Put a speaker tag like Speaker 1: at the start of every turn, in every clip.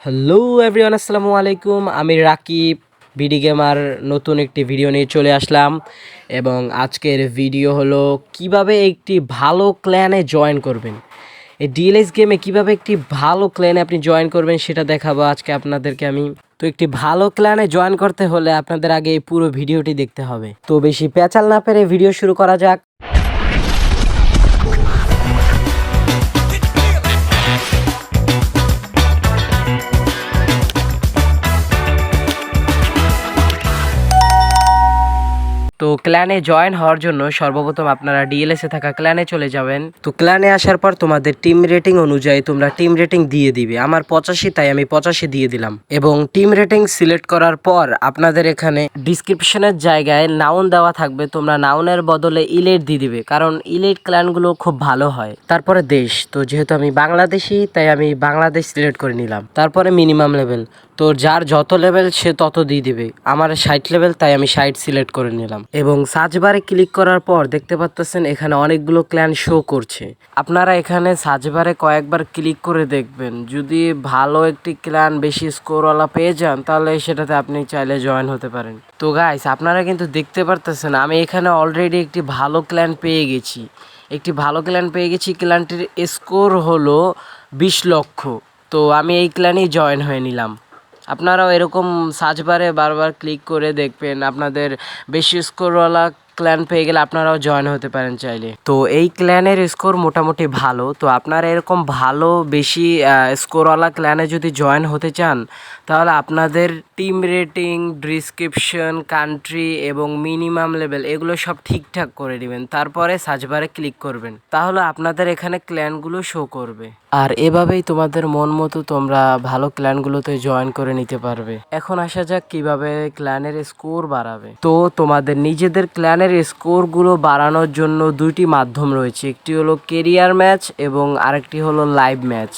Speaker 1: Hello everyone, আসসালামু আলাইকুম। আমি রাকিব বিডি গেমার নতুন একটি ভিডিও নিয়ে চলে আসলাম এবং আজকের ভিডিও হলো কিভাবে একটি ভালো ক্ল্যানে জয়েন করবেন। এই ডিএলএস গেমে কিভাবে একটি ভালো ক্ল্যানে আপনি জয়েন করবেন সেটা দেখাবো আজকে আপনাদেরকে আমি। তো একটি ভালো ক্ল্যানে জয়েন করতে হলে আপনাদের আগে এই পুরো ভিডিওটি দেখতে হবে। তো বেশি পেঁচাল না পেরে ভিডিও শুরু করা যাক। তো ক্ল্যানে জয়েন হওয়ার জন্য সর্বপ্রথম আপনারা ডিএলএসে থাকা ক্ল্যানে চলে যাবেন। তো ক্ল্যানে আসার পর তোমাদের টিম রেটিং অনুযায়ী তোমরা টিম রেটিং দিয়ে দিবে। আমার 85, তাই আমি 85 দিয়ে দিলাম। এবং টিম রেটিং সিলেক্ট করার পর আপনাদের এখানে ডিসক্রিপশনের জায়গায় নাউন দেওয়া থাকবে, তোমরা নাউনের বদলে ইলেট দিয়ে দিবে, কারণ ইলেট ক্ল্যানগুলো খুব ভালো হয়। তারপরে দেশ, তো যেহেতু আমি বাংলাদেশি তাই আমি বাংলাদেশ সিলেক্ট করে নিলাম। তারপরে মিনিমাম লেভেল, তো যার যত লেভেল সে তত দিয়ে দিবে। আমার 60 লেভেল, তাই আমি 60 সিলেক্ট করে নিলাম। এবং সার্চ বারে ক্লিক করার পর দেখতে পাচ্ছেন এখানে অনেকগুলো ক্ল্যান শো করছে। আপনারা এখানে সার্চ বারে কয়েকবার ক্লিক করে দেখবেন, যদি ভালো একটি ক্ল্যান বেশি স্কোরওয়ালা পেয়ে যান তাহলে সেটাতে আপনি চাইলে জয়েন হতে পারেন। তো গাইস, আপনারা কিন্তু দেখতে পারতেছেন আমি এখানে অলরেডি একটি ভালো ক্ল্যান পেয়ে গেছি। ক্ল্যানটির স্কোর হলো 20 লক্ষ। তো আমি এই ক্ল্যানেই জয়েন হয়ে নিলাম। আপনারাও এরকম সার্চ বারে বারবার ক্লিক করে দেখবেন, আপনাদের বেশি স্কোরওয়ালা ক্ল্যান পেয়ে গেলে আপনারাও জয়েন হতে পারেন চাইলে। তো এই ক্ল্যানের স্কোর মোটামুটি ভালো। তো আপনারা এরকম ভালো বেশি স্কোরওয়ালা ক্ল্যানে যদি জয়েন হতে চান তাহলে আপনাদের টিম রেটিং, ডিসক্রিপশন, কান্ট্রি এবং মিনিমাম লেভেল এগুলো সব ঠিকঠাক করে দিবেন। তারপরে সার্চ বারে ক্লিক করবেন, তাহলে আপনাদের এখানে ক্ল্যানগুলো শো করবে। আর এভাবেই তোমাদের মন মতো তোমরা ভালো ক্ল্যানগুলোতে জয়েন করে নিতে পারবে। এখন আসা যাক কিভাবে ক্ল্যানের স্কোর বাড়াবে। তো তোমাদের নিজেদের ক্ল্যানের স্কোরগুলো বাড়ানোর জন্য দুইটি মাধ্যম রয়েছে, একটি হলো কেরিয়ার ম্যাচ এবং আরেকটি হলো লাইভ ম্যাচ।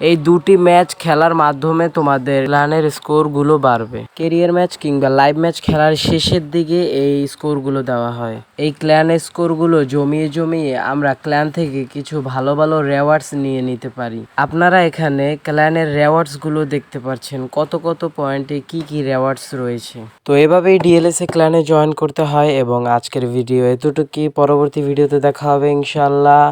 Speaker 1: এই দুটি ম্যাচ খেলার মাধ্যমে তোমাদের ক্ল্যানের স্কোরগুলো বাড়বে। কেরিয়ার ম্যাচ কিংবা লাইভ ম্যাচ খেলার শেষের দিকে এই স্কোরগুলো দেওয়া হয়। এই ক্ল্যানের স্কোরগুলো জমিয়ে জমিয়ে আমরা ক্ল্যান থেকে কিছু ভালো ভালো রেওয়ার্ডস নিয়ে নিতে পারি। আপনারা এখানে ক্ল্যানের রেওয়ার্ডসগুলো দেখতে পাচ্ছেন, কত কত পয়েন্টে কি কি রেওয়ার্ডস রয়েছে। তো এভাবেই ডিএলএসএ ক্ল্যানে জয়েন করতে হয়। এবং আজকের ভিডিও এতটুকুই, পরবর্তী ভিডিওতে দেখা হবে ইনশাআল্লাহ।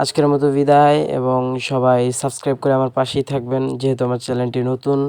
Speaker 1: আজকের মতো বিদায়, এবং সবাই সাবস্ক্রাইব করে আমার পাশেই থাকবেন যেহেতু আমার চ্যানেলটি নতুন।